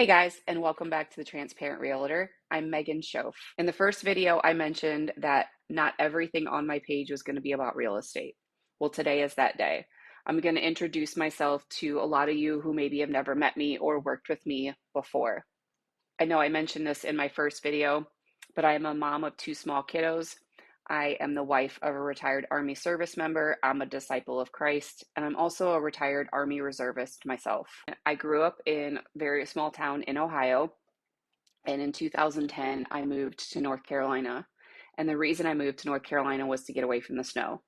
Hey guys, and welcome back to the Transparent Realtor. I'm Megan Shoff. In the first video, I mentioned that not everything on my page was going to be about real estate. Well, today is that day. I'm going to introduce myself to a lot of you who maybe have never met me or worked with me before. I know I mentioned this in my first video, but I am a mom of two small kiddos. I am the wife of a retired Army service member. I'm a disciple of Christ, and I'm also a retired Army reservist myself. I grew up in a very small town in Ohio, and in 2010, I moved to North Carolina. And the reason I moved to North Carolina was to get away from the snow.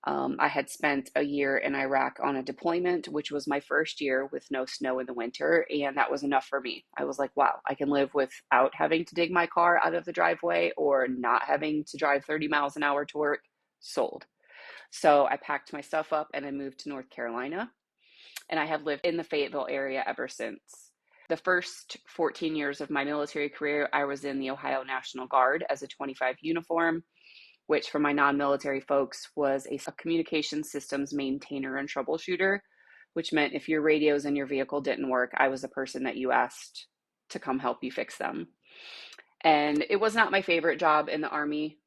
I had spent a year in Iraq on a deployment, which was my first year with no snow in the winter, and that was enough for me. I was like, wow, I can live without having to dig my car out of the driveway or not having to drive 30 miles an hour to work. Sold. So I packed my stuff up and I moved to North Carolina, and I have lived in the Fayetteville area ever since. The first 14 years of my military career, I was in the Ohio National Guard as a 25 uniform, which for my non-military folks was a communication systems maintainer and troubleshooter, which meant if your radios in your vehicle didn't work, I was the person that you asked to come help you fix them. And it was not my favorite job in the Army.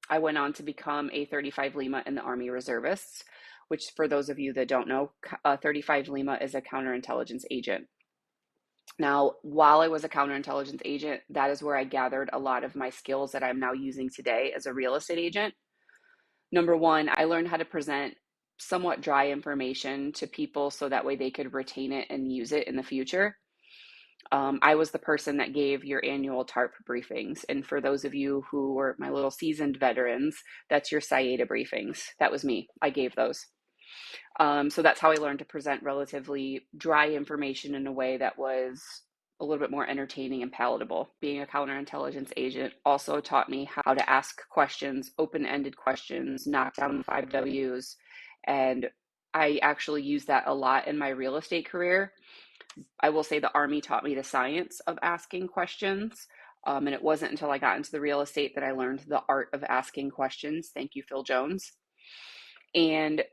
I went on to become a 35 Lima in the Army Reservists, which for those of you that don't know, 35 Lima is a counterintelligence agent. Now, while I was a counterintelligence agent, that is where I gathered a lot of my skills that I'm now using today as a real estate agent. Number one, I learned how to present somewhat dry information to people so that way they could retain it and use it in the future. I was the person that gave your annual TARP briefings. And for those of you who were my little seasoned veterans, that's your SIATA briefings. That was me. I gave those. So that's how I learned to present relatively dry information in a way that was a little bit more entertaining and palatable. Being a counterintelligence agent also taught me how to ask questions, open-ended questions, knock down the 5 Ws. And I actually use that a lot in my real estate career. I will say the Army taught me the science of asking questions. And it wasn't until I got into the real estate that I learned the art of asking questions. Thank you, Phil Jones. And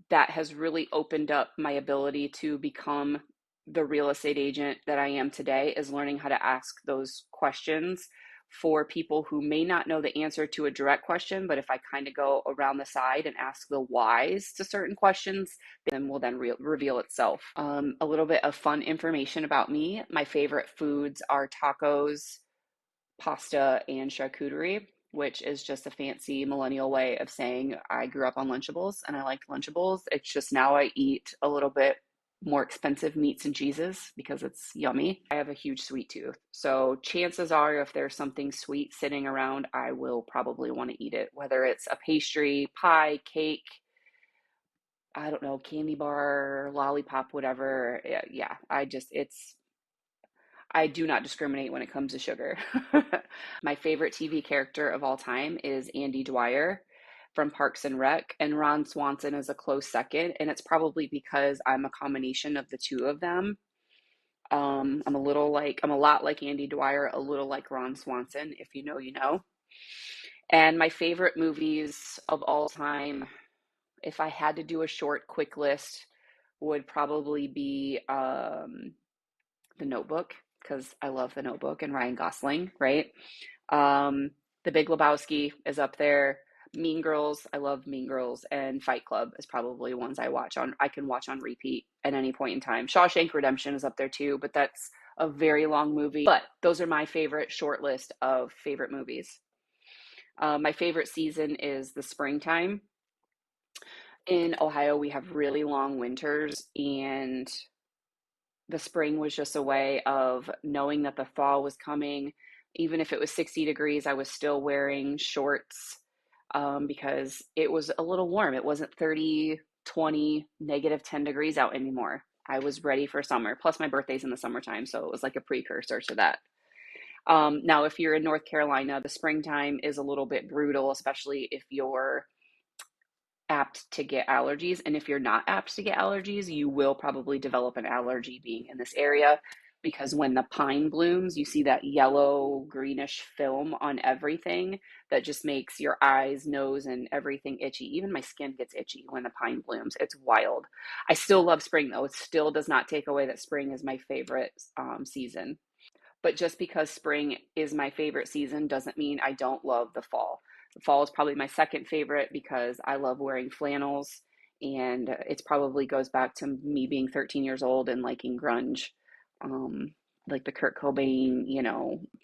that has really opened up my ability to become the real estate agent that I am today, is learning how to ask those questions for people who may not know the answer to a direct question, but if I kind of go around the side and ask the whys to certain questions, then will then reveal itself. A little bit of fun information about me. My favorite foods are tacos, pasta, and charcuterie, which is just a fancy millennial way of saying I grew up on Lunchables and I liked Lunchables. It's just now I eat a little bit more expensive meats and cheeses because it's yummy. I have a huge sweet tooth. So chances are if there's something sweet sitting around, I will probably want to eat it, whether it's a pastry, pie, cake, I don't know, candy bar, lollipop, whatever. Yeah, I do not discriminate when it comes to sugar. My favorite TV character of all time is Andy Dwyer from Parks and Rec, and Ron Swanson is a close second, and it's probably because I'm a combination of the two of them. I'm a lot like Andy Dwyer, a little like Ron Swanson. If you know, you know. And my favorite movies of all time, if I had to do a short, quick list, would probably be The Notebook, because I love The Notebook and Ryan Gosling, right? The Big Lebowski is up there. Mean Girls, I love Mean Girls, and Fight Club is probably ones I can watch on repeat at any point in time. Shawshank Redemption is up there too, but that's a very long movie. But those are my favorite short list of favorite movies. My favorite season is the springtime. In Ohio, we have really long winters, and the spring was just a way of knowing that the fall was coming. Even if it was 60 degrees, I was still wearing shorts because it was a little warm. It wasn't 30, 20, -10 degrees out anymore. I was ready for summer. Plus, my birthday's in the summertime, so it was like a precursor to that. Now, if you're in North Carolina, the springtime is a little bit brutal, especially if you're apt to get allergies. And if you're not apt to get allergies, you will probably develop an allergy being in this area because when the pine blooms, you see that yellow greenish film on everything that just makes your eyes, nose, and everything itchy. Even my skin gets itchy when the pine blooms. It's wild. I still love spring though. It still does not take away that spring is my favorite season. But just because spring is my favorite season doesn't mean I don't love the fall. The fall is probably my second favorite because I love wearing flannels, and it probably goes back to me being 13 years old and liking grunge, um, like the Kurt Cobain,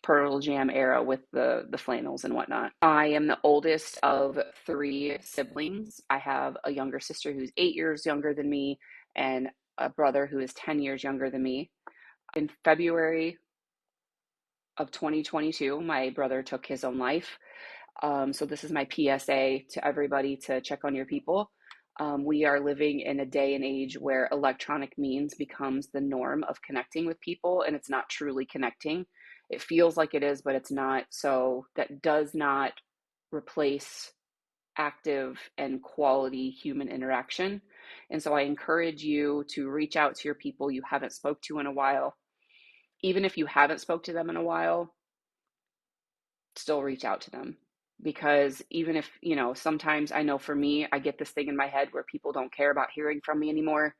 Pearl Jam era with the flannels and whatnot. I am the oldest of three siblings. I have a younger sister who's 8 years younger than me, and a brother who is 10 years younger than me. In February of 2022, my brother took his own life. So this is my PSA to everybody to check on your people. We are living in a day and age where electronic means becomes the norm of connecting with people, and it's not truly connecting. It feels like it is, but it's not. So that does not replace active and quality human interaction. And so I encourage you to reach out to your people you haven't spoke to in a while. Even if you haven't spoke to them in a while, still reach out to them, because even if, sometimes I know for me, I get this thing in my head where people don't care about hearing from me anymore,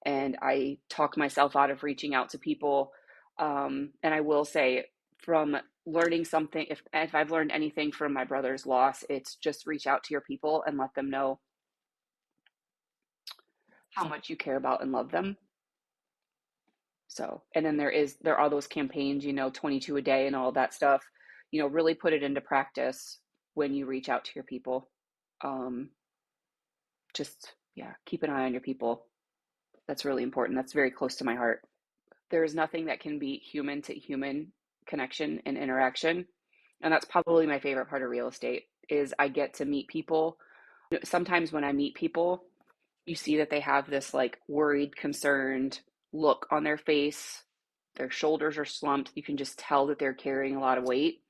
and I talk myself out of reaching out to people. And I will say, from learning something, if I've learned anything from my brother's loss, it's just reach out to your people and let them know how much you care about and love them. So, and then there are those campaigns, 22 a day and all that stuff, really put it into practice when you reach out to your people. Um, just, yeah, keep an eye on your people. That's really important. That's very close to my heart. There is nothing that can beat human to human connection and interaction. And that's probably my favorite part of real estate is I get to meet people. Sometimes when I meet people, you see that they have this like worried, concerned look on their face. Their shoulders are slumped. You can just tell that they're carrying a lot of weight.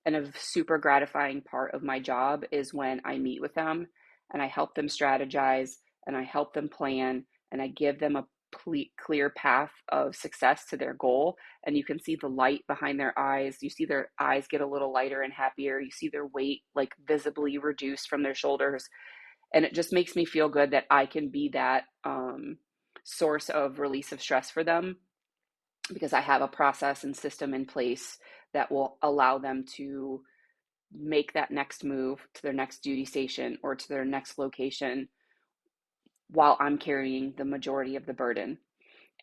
And a super gratifying part of my job is when I meet with them and I help them strategize and I help them plan and I give them a clear path of success to their goal. And you can see the light behind their eyes. You see their eyes get a little lighter and happier. You see their weight like visibly reduced from their shoulders. And it just makes me feel good that I can be that source of release of stress for them, because I have a process and system in place that will allow them to make that next move to their next duty station or to their next location while I'm carrying the majority of the burden.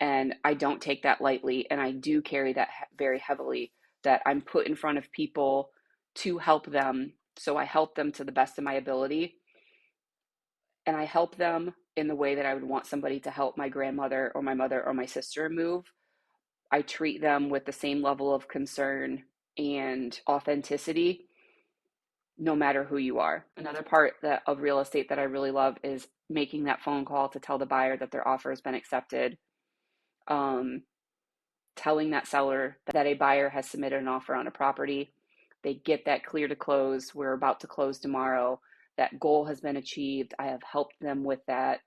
And I don't take that lightly, and I do carry that very heavily, that I'm put in front of people to help them. So I help them to the best of my ability, and I help them in the way that I would want somebody to help my grandmother or my mother or my sister move. I treat them with the same level of concern and authenticity, no matter who you are. Another part of real estate that I really love is making that phone call to tell the buyer that their offer has been accepted. Telling that seller that a buyer has submitted an offer on a property. They get that clear to close. We're about to close tomorrow. That goal has been achieved. I have helped them with that.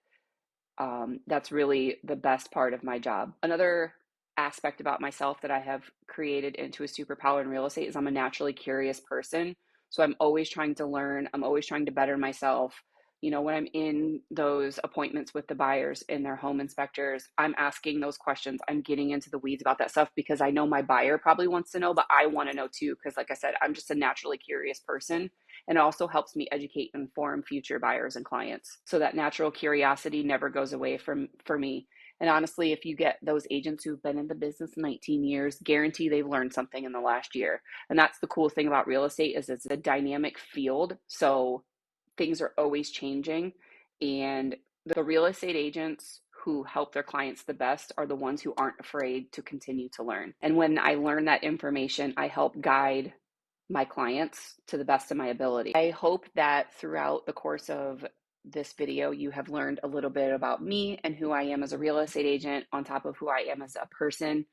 That's really the best part of my job. Another aspect about myself that I have created into a superpower in real estate is I'm a naturally curious person. So I'm always trying to learn. I'm always trying to better myself. When I'm in those appointments with the buyers and their home inspectors, I'm asking those questions. I'm getting into the weeds about that stuff because I know my buyer probably wants to know, but I want to know too. Because like I said, I'm just a naturally curious person. And it also helps me educate and inform future buyers and clients. So that natural curiosity never goes away for me. And honestly, if you get those agents who've been in the business 19 years, guarantee they've learned something in the last year. And that's the cool thing about real estate is it's a dynamic field. So things are always changing. And the real estate agents who help their clients the best are the ones who aren't afraid to continue to learn. And when I learn that information, I help guide my clients to the best of my ability. I hope that throughout the course of this video, you have learned a little bit about me and who I am as a real estate agent on top of who I am as a person.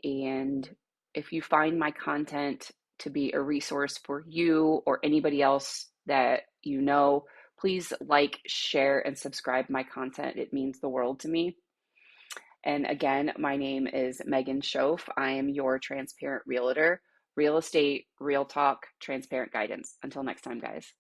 And if you find my content to be a resource for you or anybody else that you know, please like, share, and subscribe my content. It means the world to me. And again, my name is Megan Shoff. I am your transparent realtor, real estate, real talk, transparent guidance. Until next time, guys.